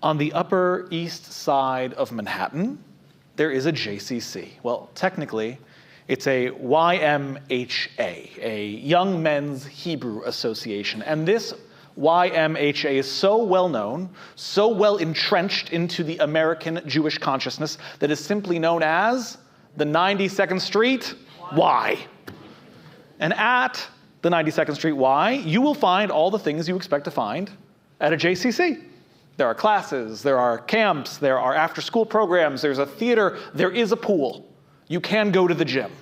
On the Upper East Side of Manhattan, there is a JCC. Well, technically, it's a YMHA, a Young Men's Hebrew Association. And this YMHA is so well known, so well entrenched into the American Jewish consciousness that is simply known as the 92nd Street Y. And at the 92nd Street Y, you will find all the things you expect to find at a JCC. There are classes, there are camps, there are after-school programs, there's a theater, there is a pool. You can go to the gym.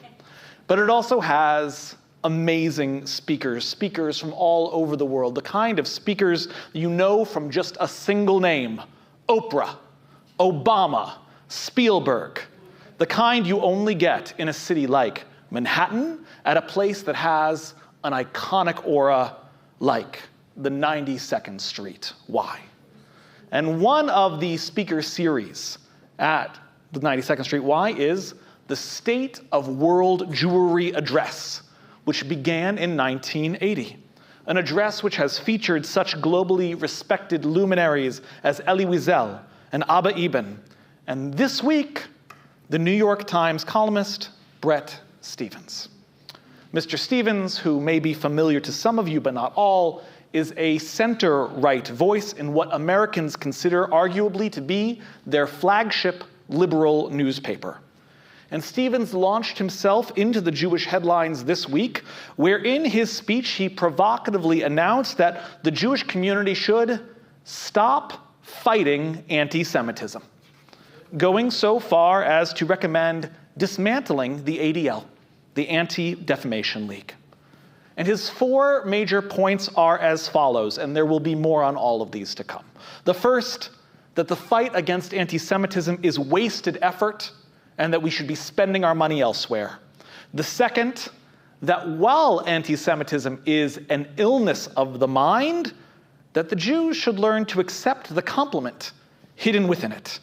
But it also has amazing speakers from all over the world, the kind of speakers you know from just a single name: Oprah, Obama, Spielberg, the kind you only get in a city like Manhattan at a place that has an iconic aura like the 92nd Street Y. And one of the speaker series at the 92nd Street Y is the State of World Jewry Address, which began in 1980. An address which has featured such globally respected luminaries as Elie Wiesel and Abba Eban. And this week, the New York Times columnist Bret Stephens. Mr. Stephens, who may be familiar to some of you but not all, is a center-right voice in what Americans consider arguably to be their flagship liberal newspaper. And Stephens launched himself into the Jewish headlines this week, where in his speech he provocatively announced that the Jewish community should stop fighting anti-Semitism, going so far as to recommend dismantling the ADL, the Anti-Defamation League. And his 4 major points are as follows, and there will be more on all of these to come. The first, that the fight against anti-Semitism is wasted effort, and that we should be spending our money elsewhere. The second, that while anti-Semitism is an illness of the mind, that the Jews should learn to accept the compliment hidden within it.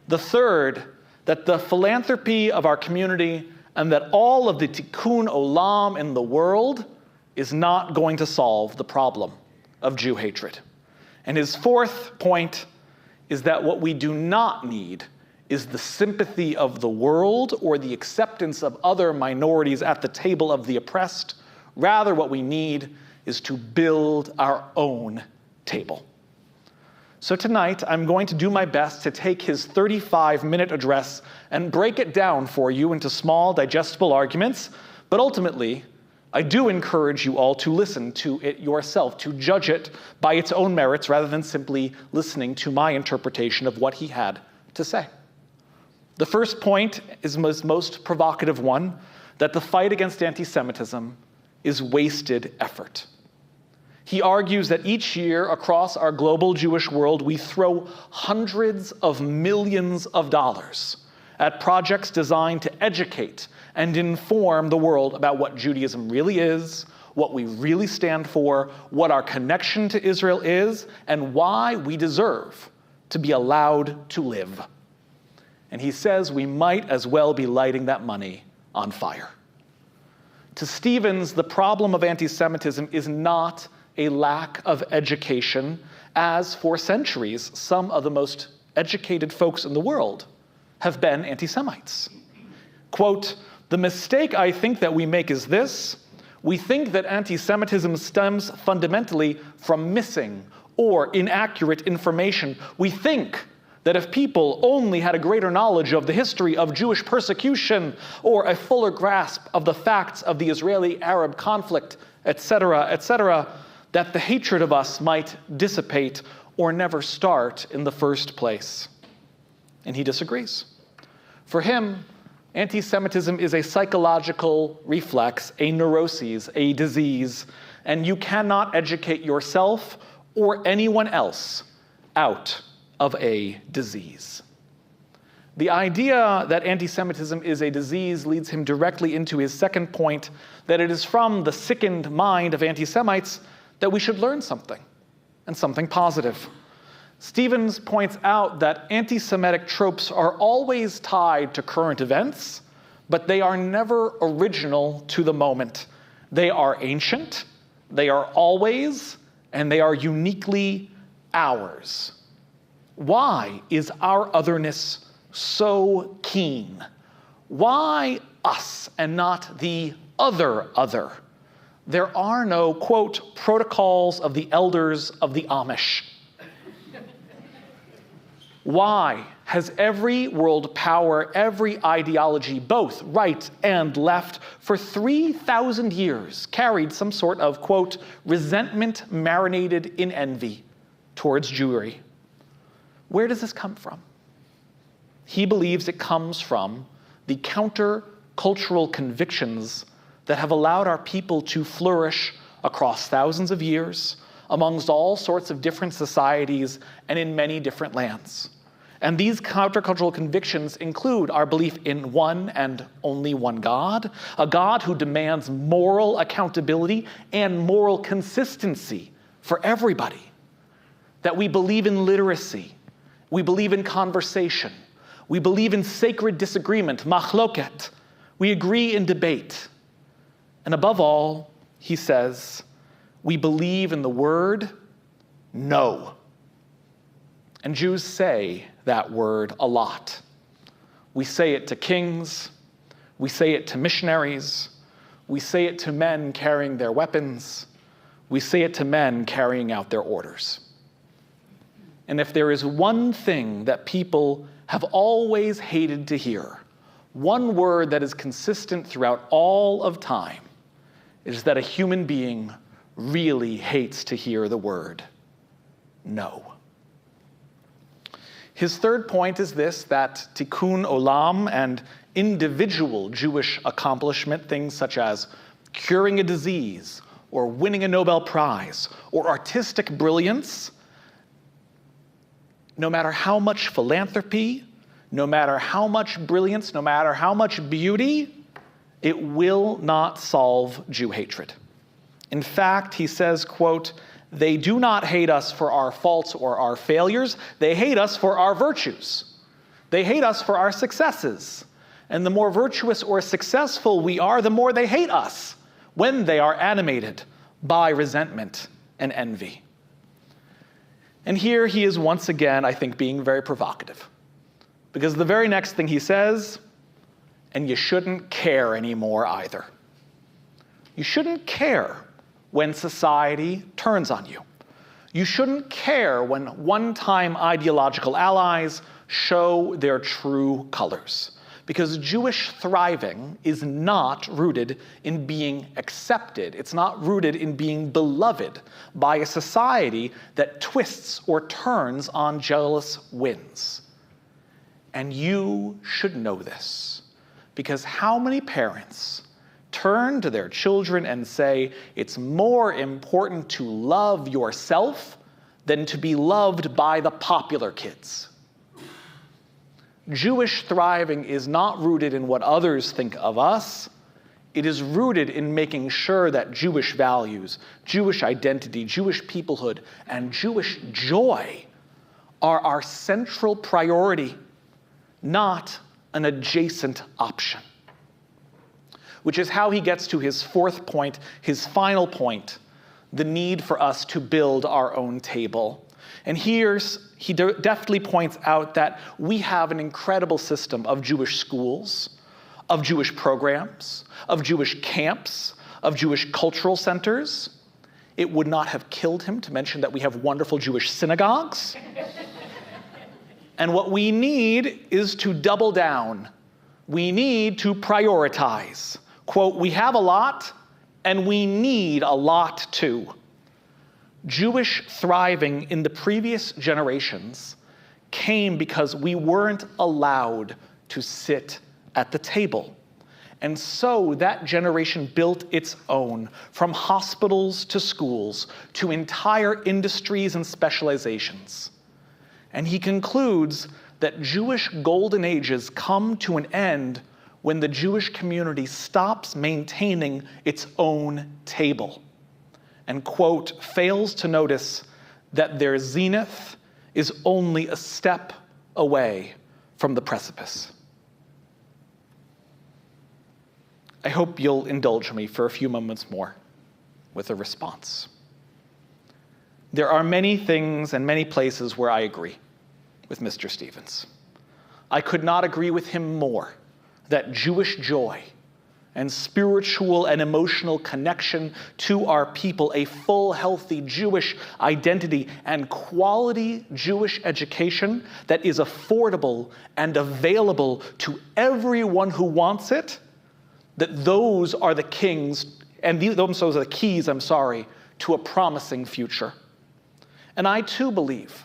The third, that the philanthropy of our community and that all of the tikkun olam in the world is not going to solve the problem of Jew hatred. And his 4th point is that what we do not need is the sympathy of the world or the acceptance of other minorities at the table of the oppressed. Rather, what we need is to build our own table. So tonight, I'm going to do my best to take his 35-minute address and break it down for you into small, digestible arguments, but ultimately, I do encourage you all to listen to it yourself, to judge it by its own merits rather than simply listening to my interpretation of what he had to say. The first point is the most provocative one, that the fight against anti-Semitism is wasted effort. He argues that each year across our global Jewish world, we throw hundreds of millions of dollars at projects designed to educate and inform the world about what Judaism really is, what we really stand for, what our connection to Israel is, and why we deserve to be allowed to live. And he says we might as well be lighting that money on fire. To Stephens, the problem of anti-Semitism is not a lack of education, as for centuries, some of the most educated folks in the world have been anti-Semites. Quote, "The mistake I think that we make is this: we think that anti-Semitism stems fundamentally from missing or inaccurate information. We think that if people only had a greater knowledge of the history of Jewish persecution or a fuller grasp of the facts of the Israeli-Arab conflict, etc., that the hatred of us might dissipate or never start in the first place." And he disagrees. For him, anti-Semitism is a psychological reflex, a neuroses, a disease, and you cannot educate yourself or anyone else out of a disease. The idea that anti-Semitism is a disease leads him directly into his second point, that it is from the sickened mind of anti-Semites that we should learn something, and something positive. Stephens points out that anti-Semitic tropes are always tied to current events, but they are never original to the moment. They are ancient, they are always, and they are uniquely ours. Why is our otherness so keen? Why us and not the other? There are no, quote, protocols of the elders of the Amish. Why has every world power, every ideology, both right and left, for 3,000 years carried some sort of, quote, resentment marinated in envy towards Jewry? Where does this come from? He believes it comes from the counter-cultural convictions that have allowed our people to flourish across thousands of years, amongst all sorts of different societies and in many different lands. And these countercultural convictions include our belief in one and only one God, a God who demands moral accountability and moral consistency for everybody. That we believe in literacy, we believe in conversation, we believe in sacred disagreement, machloket, we agree in debate. And above all, he says, we believe in the word no. And Jews say that word a lot. We say it to kings, we say it to missionaries, we say it to men carrying their weapons, we say it to men carrying out their orders. And if there is one thing that people have always hated to hear, one word that is consistent throughout all of time, is that a human being really hates to hear the word no. His third point is this, that tikkun olam and individual Jewish accomplishment, things such as curing a disease or winning a Nobel Prize or artistic brilliance, no matter how much philanthropy, no matter how much brilliance, no matter how much beauty, it will not solve Jew hatred. In fact, he says, quote, they do not hate us for our faults or our failures. They hate us for our virtues. They hate us for our successes. And the more virtuous or successful we are, the more they hate us when they are animated by resentment and envy. And here he is once again, I think, being very provocative. Because the very next thing he says, and you shouldn't care anymore either. You shouldn't care when society turns on you. You shouldn't care when one-time ideological allies show their true colors. Because Jewish thriving is not rooted in being accepted. It's not rooted in being beloved by a society that twists or turns on jealous winds. And you should know this. Because how many parents turn to their children and say, it's more important to love yourself than to be loved by the popular kids? Jewish thriving is not rooted in what others think of us. It is rooted in making sure that Jewish values, Jewish identity, Jewish peoplehood, and Jewish joy are our central priority, not an adjacent option. Which is how he gets to his fourth point, his final point, the need for us to build our own table. And here he deftly points out that we have an incredible system of Jewish schools, of Jewish programs, of Jewish camps, of Jewish cultural centers. It would not have killed him to mention that we have wonderful Jewish synagogues. And what we need is to double down. We need to prioritize. Quote, we have a lot, and we need a lot too. Jewish thriving in the previous generations came because we weren't allowed to sit at the table. And so that generation built its own, from hospitals to schools, to entire industries and specializations. And he concludes that Jewish golden ages come to an end when the Jewish community stops maintaining its own table and, quote, fails to notice that their zenith is only a step away from the precipice. I hope you'll indulge me for a few moments more with a response. There are many things and many places where I agree. with Mr. Stevens. I could not agree with him more that Jewish joy and spiritual and emotional connection to our people, a full, healthy Jewish identity, and quality Jewish education that is affordable and available to everyone who wants it, that those are the kings, and those are the keys, to a promising future. And I too believe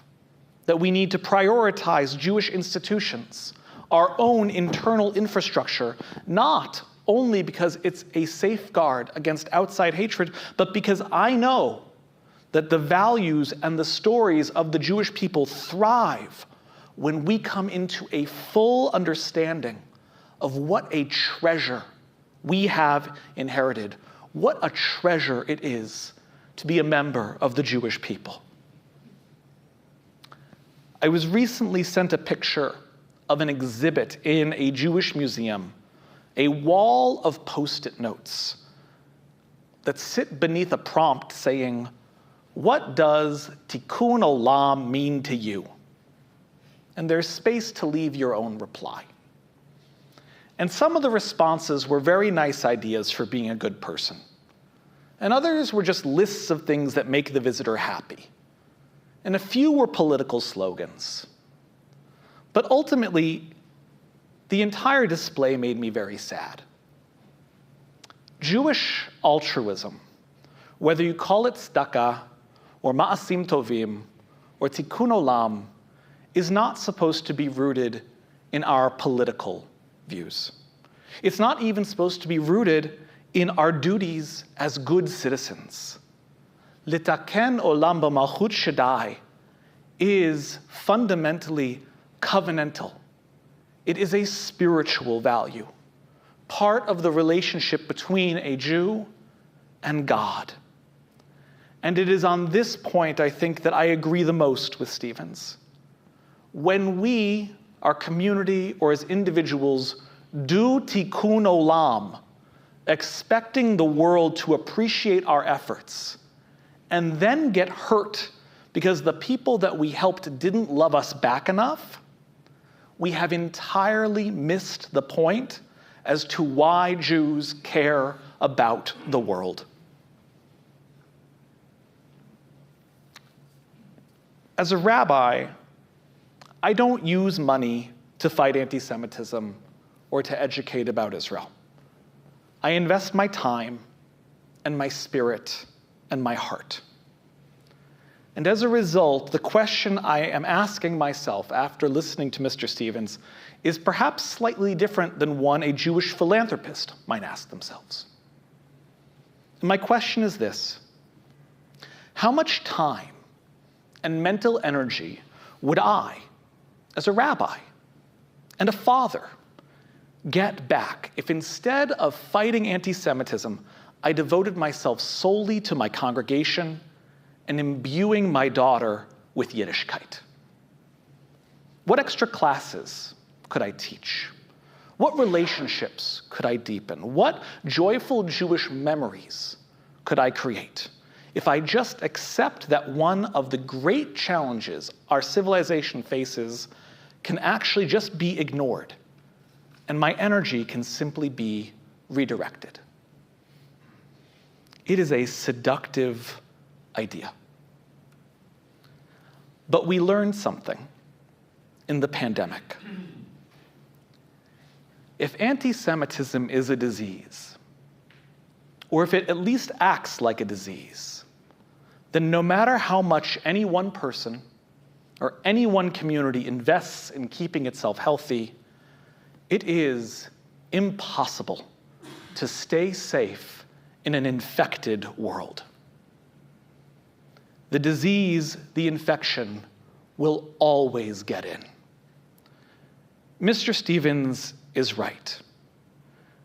that we need to prioritize Jewish institutions, our own internal infrastructure, not only because it's a safeguard against outside hatred, but because I know that the values and the stories of the Jewish people thrive when we come into a full understanding of what a treasure we have inherited, what a treasure it is to be a member of the Jewish people. I was recently sent a picture of an exhibit in a Jewish museum, a wall of Post-it notes that sit beneath a prompt saying, "What does Tikkun Olam mean to you?" And there's space to leave your own reply. And some of the responses were very nice ideas for being a good person. And others were just lists of things that make the visitor happy. And a few were political slogans. But ultimately, the entire display made me very sad. Jewish altruism, whether you call it tzedakah, or ma'asim tovim, or tikkun olam, is not supposed to be rooted in our political views. It's not even supposed to be rooted in our duties as good citizens. Litaken olam b'malchut shaddai is fundamentally covenantal. It is a spiritual value, part of the relationship between a Jew and God. And it is on this point, I think, that I agree the most with Stevens. When we, our community, or as individuals, do tikkun olam, expecting the world to appreciate our efforts, and then get hurt because the people that we helped didn't love us back enough, we have entirely missed the point as to why Jews care about the world. As a rabbi, I don't use money to fight anti-Semitism or to educate about Israel. I invest my time and my spirit and my heart. And as a result, the question I am asking myself after listening to Mr. Stevens is perhaps slightly different than one a Jewish philanthropist might ask themselves. And my question is this: how much time and mental energy would I, as a rabbi and a father, get back if instead of fighting anti-Semitism, I devoted myself solely to my congregation and imbuing my daughter with Yiddishkeit? What extra classes could I teach? What relationships could I deepen? What joyful Jewish memories could I create if I just accept that one of the great challenges our civilization faces can actually just be ignored, and my energy can simply be redirected? It is a seductive idea. But we learned something in the pandemic. If anti-Semitism is a disease, or if it at least acts like a disease, then no matter how much any one person or any one community invests in keeping itself healthy, it is impossible to stay safe in an infected world. The disease, the infection, will always get in. Mr. Stevens is right.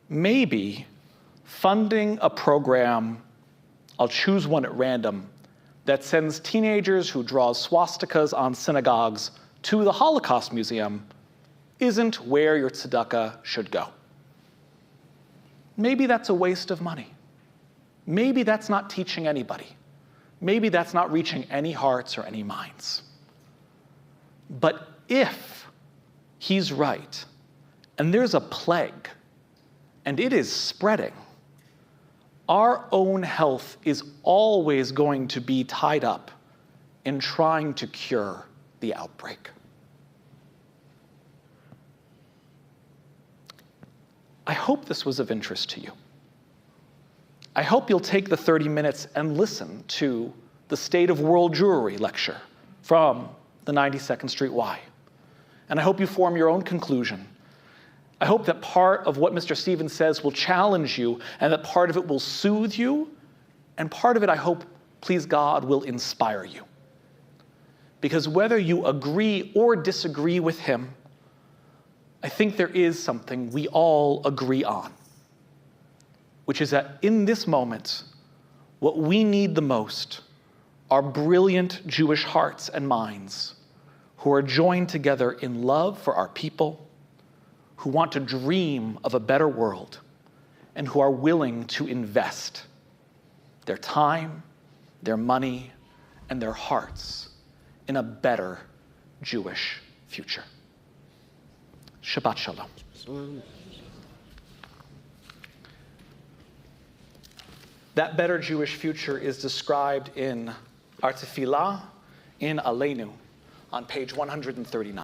Maybe funding a program, I'll choose one at random, that sends teenagers who draw swastikas on synagogues to the Holocaust Museum isn't where your tzedakah should go. Maybe that's a waste of money. Maybe that's not teaching anybody. Maybe that's not reaching any hearts or any minds. But if he's right, and there's a plague, and it is spreading, our own health is always going to be tied up in trying to cure the outbreak. I hope this was of interest to you. I hope you'll take the 30 minutes and listen to the State of World Jewry lecture from the 92nd Street Y. And I hope you form your own conclusion. I hope that part of what Mr. Stevens says will challenge you, and that part of it will soothe you, and part of it, I hope, please God, will inspire you. Because whether you agree or disagree with him, I think there is something we all agree on, which is that in this moment, what we need the most are brilliant Jewish hearts and minds who are joined together in love for our people, who want to dream of a better world, and who are willing to invest their time, their money, and their hearts in a better Jewish future. Shabbat Shalom. That better Jewish future is described in our tefillah in Aleinu on page 139.